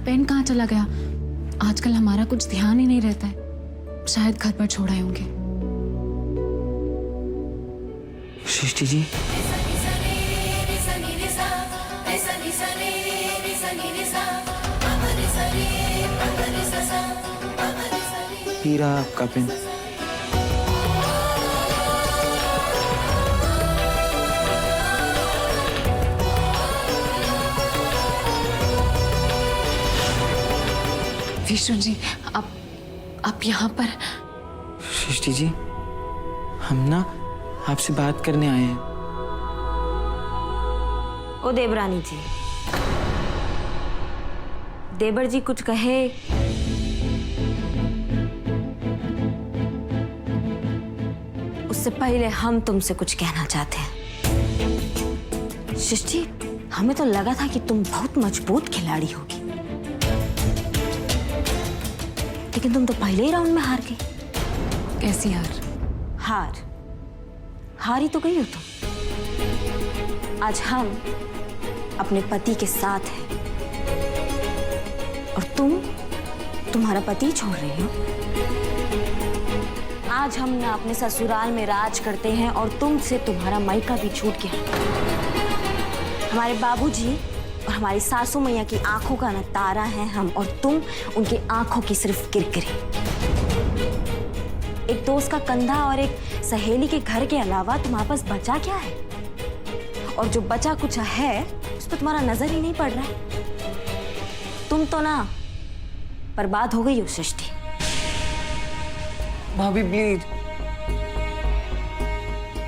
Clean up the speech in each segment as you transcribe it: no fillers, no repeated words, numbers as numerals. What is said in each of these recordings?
Pen कहाँ चला गया? आजकल हमारा कुछ ध्यान ही नहीं रहता है। शायद घर पर छोड़ आए होंगे। सृष्टि जी, हीरा आपका पेन। विष्णु जी, आप यहाँ पर? सृष्टि जी, हम ना आपसे बात करने आए हैं। ओ देवरानी जी, देवर जी कुछ कहे? उससे पहले हम तुमसे कुछ कहना चाहते हैं। सृष्टि, हमें तो लगा था कि तुम बहुत मजबूत खिलाड़ी होगी, लेकिन तुम तो पहले ही राउंड में हार गई। कैसी हार? हार ही तो गई हो तुम। आज हम अपने पति के साथ हैं और तुम्हारा पति छोड़ रही हो। आज हम ना अपने ससुराल में राज करते हैं और तुमसे तुम्हारा मायका भी छूट गया। हमारे बाबूजी और हमारी सासू मैया की आंखों का ना तारा है हम, और तुम उनकी आंखों की सिर्फ किरकिरी। एक दोस्त का कंधा और एक सहेली के घर के अलावा तुम्हारे पास बचा क्या है? और जो बचा कुछ है उस पर तुम्हारा नजर ही नहीं पड़ रहा है। तुम तो ना बर्बाद हो गई हो सृष्टि। भाभी प्लीज,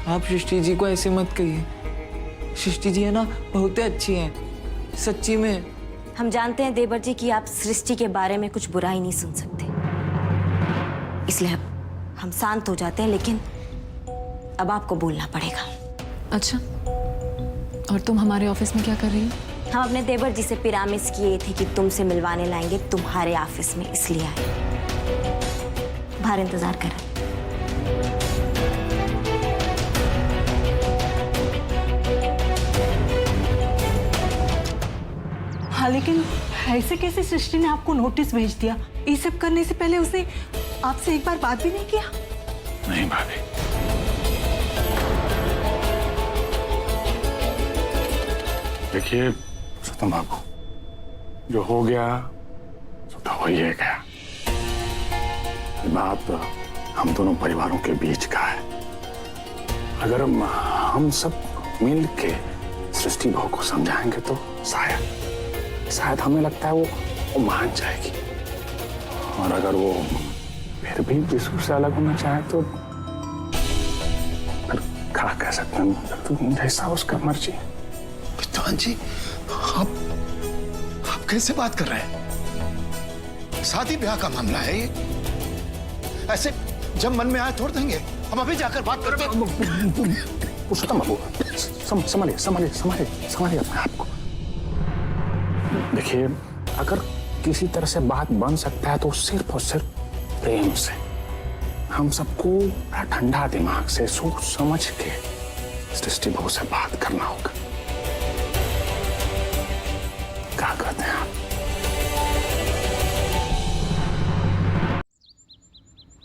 आप सृष्टि जी को ऐसे मत कहिए। सृष्टि जी है ना, बहुत अच्छी हैं, सच्ची में। हम जानते हैं देवर जी कि आप सृष्टि के बारे में कुछ बुराई नहीं सुन सकते, इसलिए अब हम शांत हो जाते हैं, लेकिन अब आपको बोलना पड़ेगा। अच्छा, और तुम हमारे ऑफिस में क्या कर रही हो? हम अपने देवर जी से पिरामिस किए थे कि तुमसे मिलवाने लाएंगे तुम्हारे ऑफिस में, इसलिए आए। बाहर इंतजार कर। हाँ, लेकिन ऐसे कैसे सृष्टि ने आपको नोटिस भेज दिया? ये सब करने से पहले उसने आपसे एक बार बात भी नहीं किया? नहीं भाभी, देखिए सतम बाबू, जो हो गया सो तो हो ही गया। बात हम दोनों परिवारों के बीच का है। अगर हम सब मिल के सृष्टि बहू को समझाएंगे तो शायद हमें लगता है वो मान जाएगी। और अगर वो फिर भी विष्णु से अलग होना चाहे तो फिर क्या कह सकते हैं, तो जैसा उसका मर्जी। विद्वान जी, आप कैसे बात कर रहे हैं? शादी ब्याह का मामला है ये। ऐसे जब मन में आए छोड़ देंगे? हम अभी जाकर बात करते हैं। पुरुषोत्तम बाबू, संभालिए अपने आप को। देखिए, अगर किसी तरह से बात बन सकता है तो सिर्फ और सिर्फ प्रेम से। हम सबको ठंडा दिमाग से सोच समझ के सृष्टि बहू से बात करना होगा। क्या कहते हैं आप?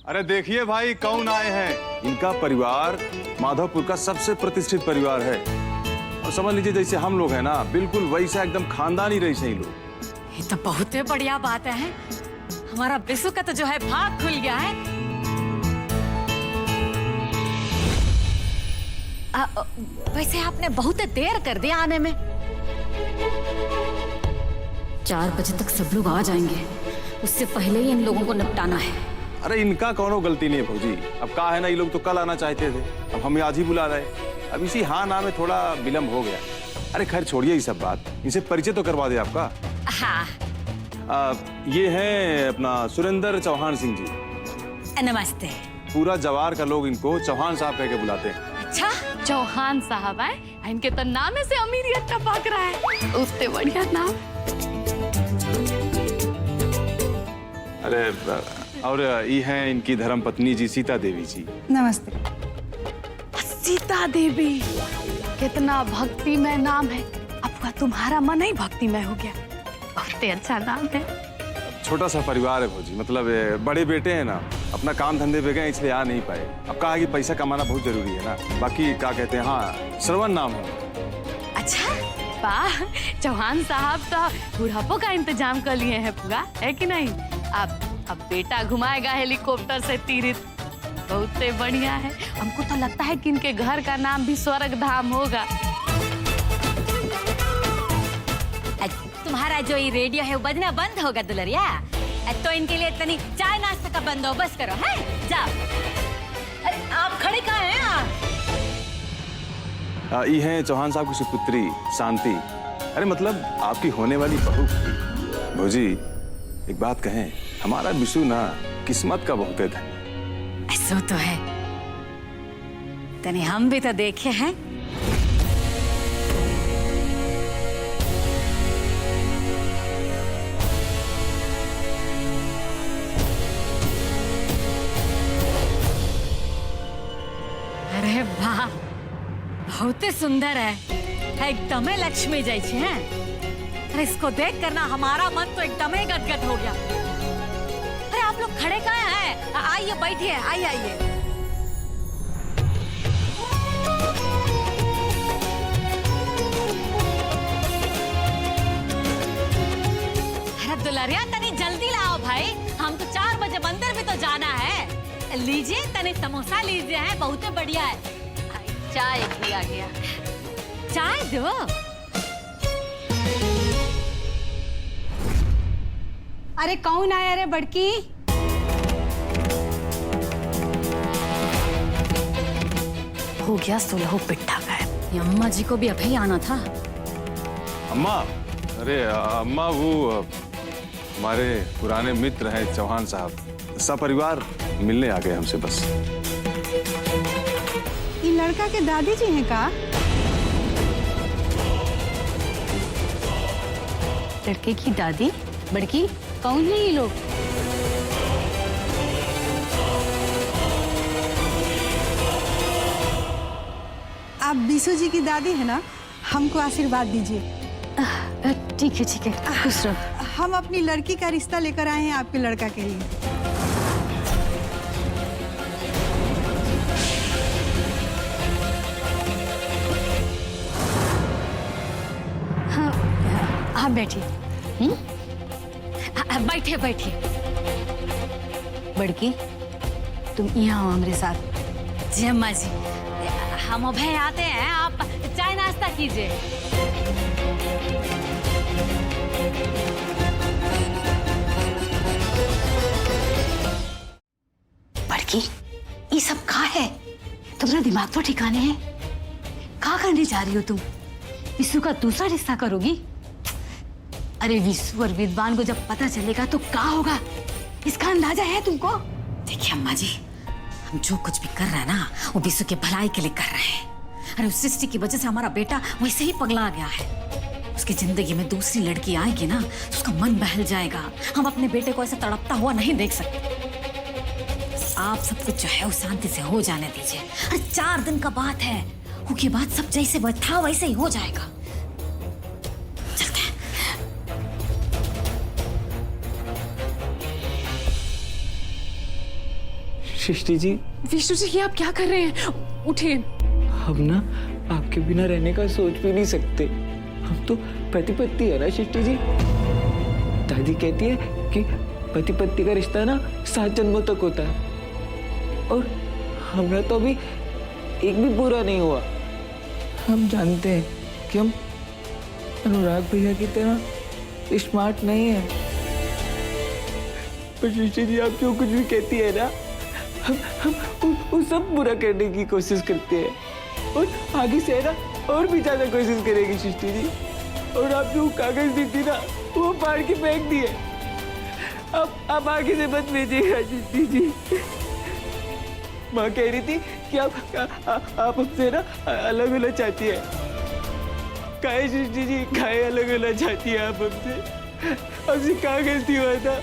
अरे देखिए भाई, कौन आए हैं। इनका परिवार माधवपुर का सबसे प्रतिष्ठित परिवार है, और समझ लीजिए जैसे हम लोग हैं ना, बिल्कुल वैसा एकदम खानदानी रईस हैं लोग। ये तो बहुत ही बढ़िया बात है। हमारा बिसु का तो जो है भाग खुल गया है। वैसे आपने बहुत देर कर दिया आने में। 4 बजे तक सब लोग आ जाएंगे, उससे पहले ही इन लोगों को निपटाना है। अरे इनका कौनो गलती नहीं है भौजी। अब कहा है ना, ये लोग तो कल आना चाहते थे, अब हमें आज ही बुला रहे। अब इसी हाँ ना में थोड़ा विलम्ब हो गया। अरे खैर छोड़िए ये सब बात, इनसे परिचय तो करवा दे आपका। हाँ, ये हैं अपना सुरेंद्र चौहान सिंह जी। नमस्ते। पूरा जवार का लोग इनको चौहान साहब कह के बुलाते हैं। अच्छा, चौहान साहब है, इनके तो नाम से अमीरियत टपक रहा है। उससे बढ़िया नाम। अरे और ये हैं इनकी धर्म पत्नी जी, सीता देवी जी। नमस्ते। सीता देवी, कितना भक्तिमय नाम है। अब तुम्हारा मन ही भक्तिमय हो गया। बहुत कितने अच्छा नाम है। छोटा सा परिवार है भौजी, मतलब बड़े बेटे हैं ना, अपना काम धंधे पे गए इसलिए आ नहीं पाए। अब कहा है कि पैसा कमाना बहुत जरूरी है ना। बाकी क्या कहते हैं, हाँ श्रवण नाम है। अच्छा वाह, चौहान साहब तो बुढ़ापो का इंतजाम कर लिए हैं पूरा, है कि नहीं? अब बेटा घुमाएगा हेलीकॉप्टर से तीरित, बहुत बढ़िया है। हमको तो लगता है कि इनके घर का नाम भी स्वर्ग धाम होगा। तुम्हारा जो ये रेडियो है वो बजना बंद होगा दुलरिया, तो इनके लिए तनी चाय नाश्ता का बंदोबस्त करो है। जाओ। अरे आप खड़े कहाँ हैं आप? ये हैं चौहान साहब की सुपुत्री शांति। अरे मतलब आपकी होने वाली बहू। भौजी एक बात कहें, हमारा विशु ना किस्मत का बहुत है धनी। ऐसा तो है, तनी हम भी तो देखे हैं। अरे वाह, बहुत सुंदर है, एकदम लक्ष्मी जैसी है। अरे इसको देख कर ना हमारा मन तो एकदम ही गदगद हो गया। अरे आप लोग खड़े कहाँ हैं? आइए बैठिए, आइए आइए। अरे दुलरिया तनी जल्दी लाओ भाई, हम तो 4 बजे मंदिर भी तो जाना है। लीजिए तनी समोसा लीजिए, है बहुत बढ़िया है। चाय भी आ गया। चाय दो। अरे कौन आया रे बड़की? हो गया सुलह पिट्ठा का। अम्मा जी को भी अभी आना था। अम्मा, अरे अम्मा वो हमारे पुराने मित्र हैं चौहान साहब, सपरिवार मिलने आ गए हमसे बस। ये लड़का के दादी जी हैं का? लड़के की दादी? बड़की कौन है ये लोग? आप विशु जी की दादी है ना, हमको आशीर्वाद दीजिए। ठीक है खुश रहो। हम अपनी लड़की का रिश्ता लेकर आए हैं आपके लड़का के लिए। आप बैठिए। बैठिए बैठिए। बड़की तुम यहाँ आओ हमारे साथ। जी अम्मा जी, हम अभय आते हैं, आप चाय नाश्ता कीजिए। बड़की ये सब कहा है? तुम्हारा दिमाग तो ठिकाने है? कहाँ करने जा रही हो तुम? विशु का दूसरा रिश्ता करोगी? अरे विशु और विद्वान को जब पता चलेगा तो क्या होगा, इसका अंदाजा है तुमको? देखिए अम्मा जी, हम जो कुछ भी कर रहे हैं ना वो विशु के भलाई के लिए कर रहे हैं। अरे उस सृष्टि की वजह से हमारा बेटा वैसे ही पगला गया है। उसकी जिंदगी में दूसरी लड़की आएगी ना तो उसका मन बहल जाएगा। हम अपने बेटे को ऐसे तड़पता हुआ नहीं देख सकते। आप सब कुछ जो है वो शांति से हो जाने दीजिए। अरे 4 दिन का बात है, उसके बाद सब जैसे था वैसे ही हो जाएगा। चलते हैं। सृष्टि जी। विष्णु जी, ये आप क्या कर रहे हैं? उठिए। हम ना आपके बिना रहने का सोच भी नहीं सकते। हम तो पति पत्नी है ना सृष्टि जी। दादी कहती है कि पति पत्नी का रिश्ता ना 7 जन्मों तक होता है, और हमारा तो अभी एक भी पूरा नहीं हुआ। हम जानते हैं कि हम अनुराग भैया की तरह स्मार्ट नहीं है, पर सृष्टि जी आप जो कुछ भी कहती है ना, हम वो सब पूरा करने की कोशिश करते हैं, और आगे से है ना और भी ज्यादा कोशिश करेगी सृष्टि जी। और आप जो कागज दी थी ना वो फाड़ के फेंक दिए। अब आगे से मत भेजिएगा सृष्टि जी। माँ कह रही थी कि आप हमसे ना अलग होना चाहती है। काहे सृष्टि जी, काहे अलग होना चाहती है आप हमसे? हमसे क्या गलती हुआ था?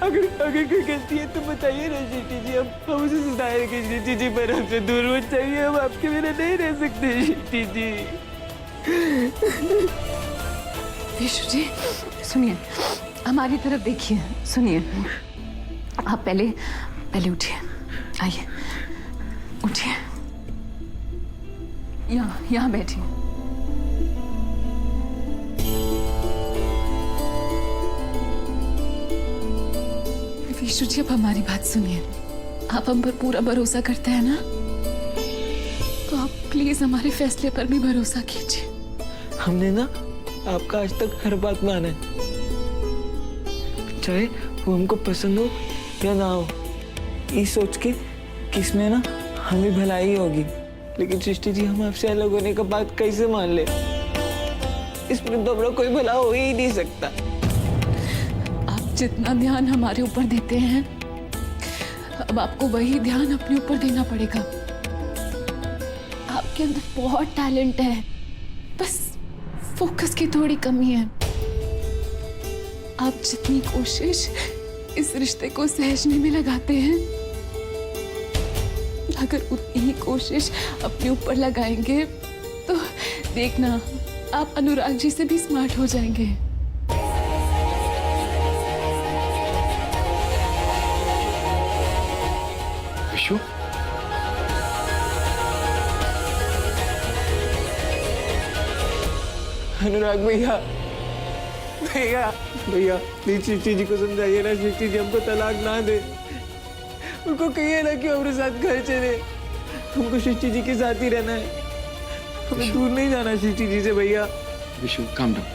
अगर कोई गलती है तो बताइए ना सृष्टि जी, हम उसे सुधारेंगे सृष्टि जी, पर हमसे दूर मत चाहिए। हम आपके बिना नहीं रह सकते सृष्टि जी। विष्णु जी सुनिए, हमारी तरफ देखिए, सुनिए। आप पहले उठिए, आइए, उठिए, यहाँ बैठिए। विशु जी, अब हमारी बात सुनिए। आप हम पर पूरा भरोसा करते हैं ना, तो आप प्लीज हमारे फैसले पर भी भरोसा कीजिए। हमने ना आपका आज तक हर बात माना है, चाहे वो हमको पसंद हो या ना हो, ये सोच के कि इसमें ना हमें भलाई होगी। लेकिन सृष्टि जी, हम आपसे अलग होने का बात कैसे मान ले? इसमें तो हमारा कोई भला हो ही नहीं सकता। आप जितना ध्यान हमारे ऊपर देते हैं, अब आपको वही ध्यान अपने ऊपर देना पड़ेगा। आपके अंदर बहुत टैलेंट है, बस फोकस की थोड़ी कमी है। आप जितनी कोशिश इस रिश्ते को सहेजने में लगाते हैं, अगर उतनी ही कोशिश अपने ऊपर लगाएंगे तो देखना, आप अनुराग जी से भी स्मार्ट हो जाएंगे। विशु, अनुराग भैया, भैया भैया प्लीज सृष्टि जी को समझाइए ना, सृष्टि जी हमको तलाक ना दे। उनको कहिए ना कि हमारे साथ घर चले, हमको सृष्टि जी के साथ ही रहना है, हमें दूर नहीं जाना सृष्टि जी से। भैया विशु, काम डाउन।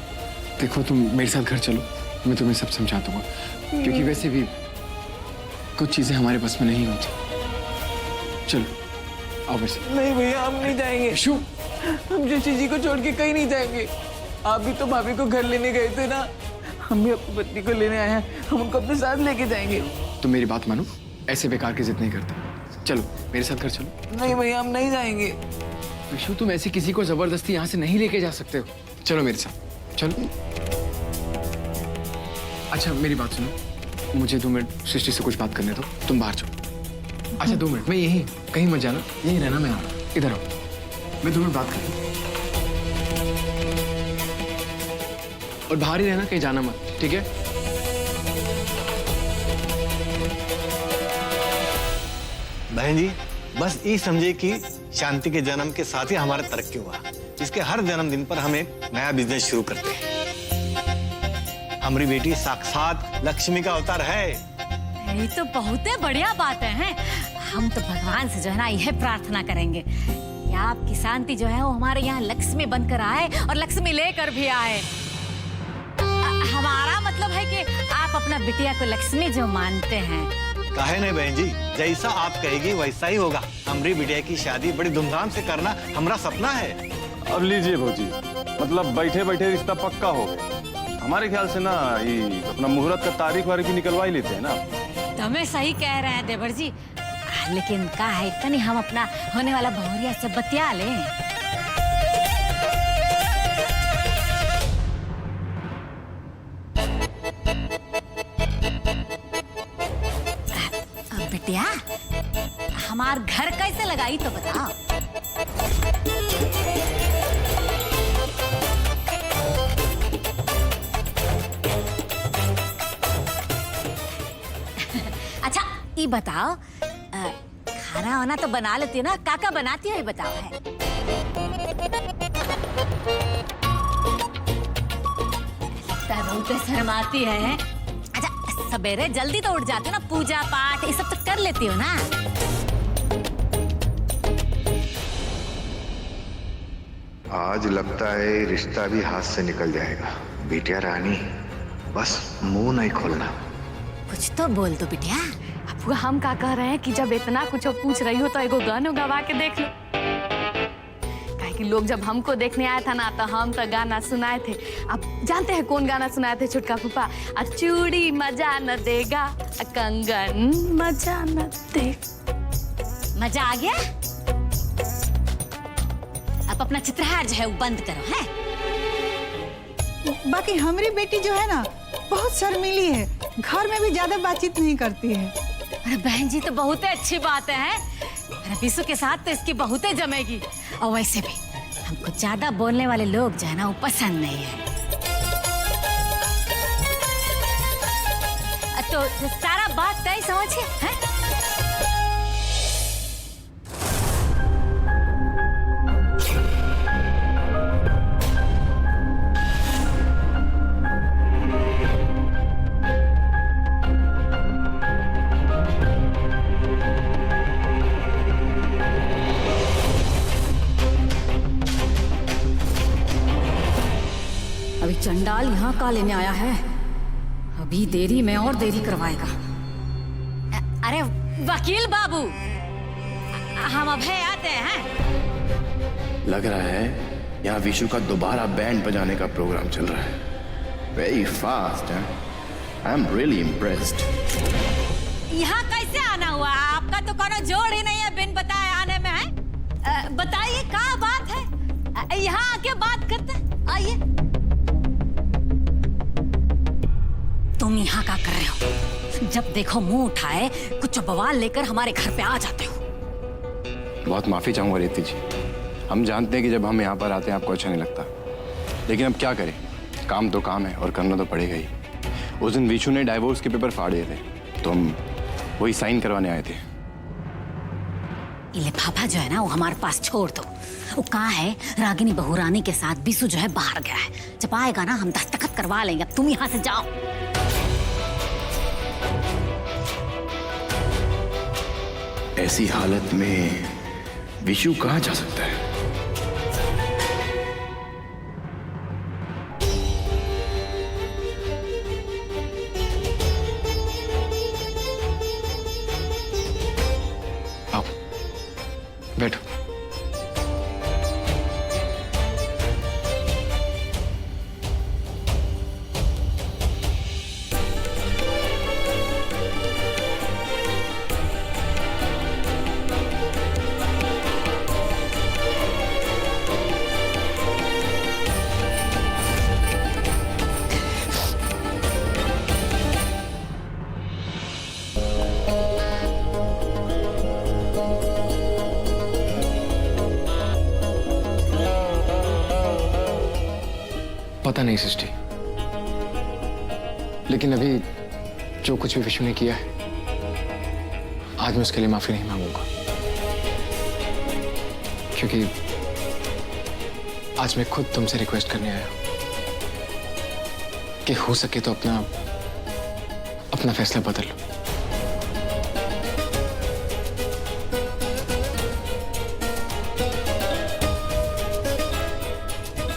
देखो, तुम मेरे साथ घर चलो, मैं तुम्हें सब समझा दूंगा, क्योंकि वैसे भी कुछ चीजें हमारे बस में नहीं होती। चलो आओ मेरे साथ। नहीं भैया, हम नहीं जाएंगे। विशु, हम सृष्टि जी को छोड़ के कहीं नहीं जाएंगे। आप भी तो भाभी को घर लेने गए थे ना, हम भी अपनी पत्नी को लेने आए हैं, हम उनको अपने साथ लेके जाएंगे। तुम मेरी बात मानो, ऐसे बेकार की जिद नहीं करते। चलो मेरे साथ घर चलो। नहीं भैया, हम नहीं जाएंगे। विशु, तुम ऐसे किसी को जबरदस्ती यहाँ से नहीं लेके जा सकते हो। चलो मेरे साथ, चलो। अच्छा मेरी बात सुनो, मुझे 2 मिनट सृष्टि से कुछ बात करने दो, तुम बाहर चलो। अच्छा 2 मिनट, मैं यहीं, कहीं मत जाना, यहीं रहना, मैं आ रहा हूँ। इधर आओ, मैं 2 मिनट बात करूँ। और बाहर ही रहना, कहीं जाना मत, ठीक है? बहन जी, बस ये समझे कि शांति के जन्म के साथ ही हमारा तरक्की हुआ। इसके हर जन्मदिन पर हम एक नया बिजनेस शुरू करते हैं। हमारी बेटी साक्षात लक्ष्मी का अवतार है। ये तो बहुत बढ़िया बात है। हम तो भगवान से जो है ना यह प्रार्थना करेंगे कि आपकी शांति जो है वो हमारे यहाँ लक्ष्मी बनकर आए और लक्ष्मी लेकर भी आए। हमारा मतलब है कि आप अपना बिटिया को लक्ष्मी जो मानते हैं। काहे नहीं बहन जी, जैसा आप कहेगी वैसा ही होगा। हमारी बिटिया की शादी बड़ी धूमधाम से करना हमारा सपना है। अब लीजिए भौजी, मतलब बैठे बैठे रिश्ता पक्का हो गया। हमारे ख्याल से ना ये अपना मुहूर्त का तारीख वारीख भी निकलवा ही लेते हैं ना। तो मैं सही कह रहे हैं देवर जी, लेकिन का है तनी हम अपना होने वाला बहुरिया से बतिया लें। बिटिया, हमार घर कैसे लगाई तो बताओ। अच्छा ये बताओ, खाना वाना तो बना लेती हो ना, काका बनाती हो ये बताओ है? लगता है बहुत शर्माती है। अच्छा सवेरे जल्दी तो उठ जाती हो ना, पूजा पाठ ये सब तो कर लेती हो ना? आज लगता है रिश्ता भी हाथ से निकल जाएगा। बिटिया रानी, बस मुंह नहीं खोलना। कुछ तो बोल दो बिटिया। अब हम का कह रहे हैं कि जब इतना कुछ पूछ रही हो तो एगो गाना गवा के देख लो। काहे कि लोग जब हमको देखने आया था ना तो हम तो गाना सुनाए थे। अब जानते हैं कौन गाना सुनाए थे छोटका फूफा? चूड़ी मजा न देगा, कंगन मजा न देगा। मजा आ गया? अब अपना चित्रहार जो है वो बंद करो है। बाकी हमारी बेटी जो है ना बहुत शर्मीली है, घर में भी ज्यादा बातचीत नहीं करती है। अरे बहन जी तो बहुत अच्छी बात है। अरे विशु के साथ तो इसकी बहुत जमेगी। और वैसे भी हमको ज्यादा बोलने वाले लोग जो है ना वो पसंद नहीं है। तो सारा बात तय समझिए, हैं? अभी चंडाल यहाँ का लेने आया है, अभी देरी में और देरी करवाएगा। अरे वकील बाबू, हम अभय आते हैं। लग रहा है यहाँ विशु का दोबारा बैंड बजाने का प्रोग्राम चल रहा है। वेरी फास्ट है। I am really impressed. यहाँ कैसे आना हुआ? आपका तो कोनो जोड़ ही नहीं है बिन बताए आने में, है? बताइए क्या बात है? यहाँ आके बात करते हैं, आइए। तुम यहाँ क्या कर रहे हो? जब देखो मुंह उठाए कुछ बवाल लेकर हमारे घर पे आ जाते हो। बहुत माफी चाहूंगा रीति जी, हम जानते हैं कि जब हम यहाँ पर आते हैं आपको अच्छा नहीं लगता, लेकिन अब क्या करें, काम तो काम है और करना तो पड़ेगा ही। उस दिन विशु ने डाइवोर्स के पेपर फाड़ दिए थे, तो हम वही साइन करवाने आए थे। ये लिफाफा जो है ना वो हमारे पास छोड़ दो। वो कहाँ है? रागिनी बहुरानी के साथ बिसु जो है बाहर गया है, जब आएगा ना हम दस्तखत करवा लेंगे। अब तुम यहाँ से जाओ। ऐसी हालत में विशु कहाँ जा सकता है? आओ, बैठो। पता नहीं सृष्टि, लेकिन अभी जो कुछ भी विशु ने किया है, आज मैं उसके लिए माफी नहीं मांगूंगा, क्योंकि आज मैं खुद तुमसे रिक्वेस्ट करने आया कि हो सके तो अपना फैसला बदल लो।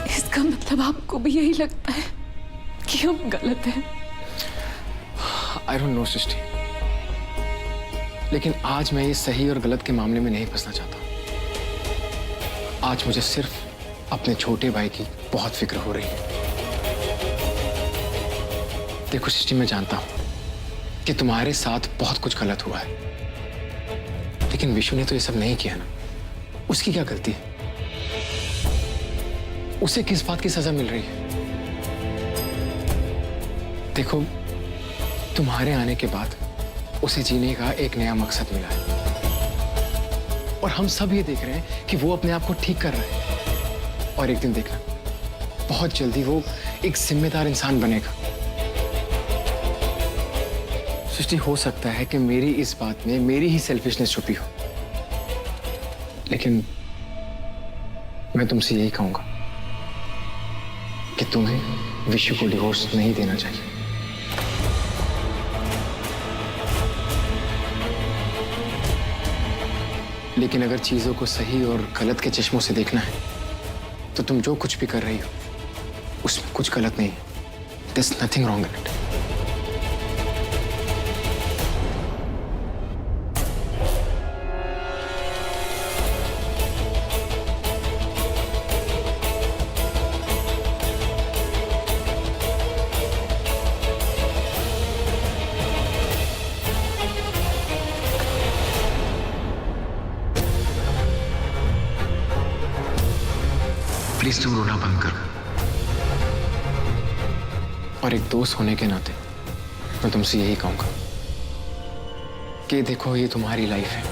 इसका मतलब आपको भी यही लगता है कि हम गलत हैं? आई डोंट नो सृष्टि, लेकिन आज मैं ये सही और गलत के मामले में नहीं फंसना चाहता। आज मुझे सिर्फ अपने छोटे भाई की बहुत फिक्र हो रही है। देखो सृष्टि, मैं जानता हूं कि तुम्हारे साथ बहुत कुछ गलत हुआ है, लेकिन विशु ने तो ये सब नहीं किया ना। उसकी क्या गलती है? उसे किस बात की सजा मिल रही है? देखो, तुम्हारे आने के बाद उसे जीने का एक नया मकसद मिला है, और हम सब ये देख रहे हैं कि वो अपने आप को ठीक कर रहा है। और एक दिन देखना, बहुत जल्दी वो एक जिम्मेदार इंसान बनेगा। सृष्टि, हो सकता है कि मेरी इस बात में मेरी ही सेल्फिशनेस छुपी हो, लेकिन मैं तुमसे यही कहूंगा कि तुम्हें विशु को डिवोर्स नहीं देना चाहिए। लेकिन अगर चीजों को सही और गलत के चश्मों से देखना है, तो तुम जो कुछ भी कर रही हो उसमें कुछ गलत नहीं है। There's nothing wrong in it. Please तुम रोना बंद करो, और एक दोस्त होने के नाते मैं तुमसे यही कहूंगा कि देखो, ये तुम्हारी लाइफ है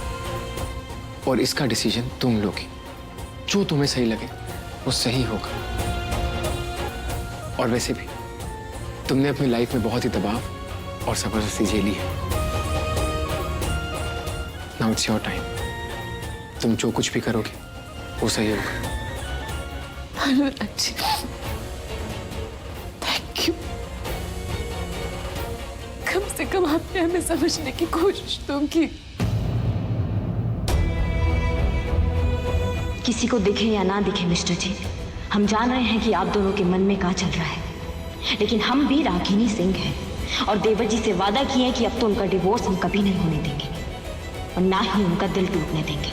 और इसका डिसीजन तुम लोगी। जो तुम्हें सही लगे वो सही होगा। और वैसे भी तुमने अपनी लाइफ में बहुत ही दबाव और जबरदस्ती झेली है। Now it's your time. तुम जो कुछ भी करोगे वो सही होगा। अनुराज जी, थैंक यू। कम से कम आपने हमें समझने की कोशिश तो की। किसी को दिखे या ना दिखे मिस्टर जी, हम जान रहे हैं कि आप दोनों के मन में क्या चल रहा है, लेकिन हम भी रागिनी सिंह हैं और देवर जी से वादा किए हैं कि अब तो उनका डिवोर्स हम कभी नहीं होने देंगे और ना ही उनका दिल टूटने देंगे।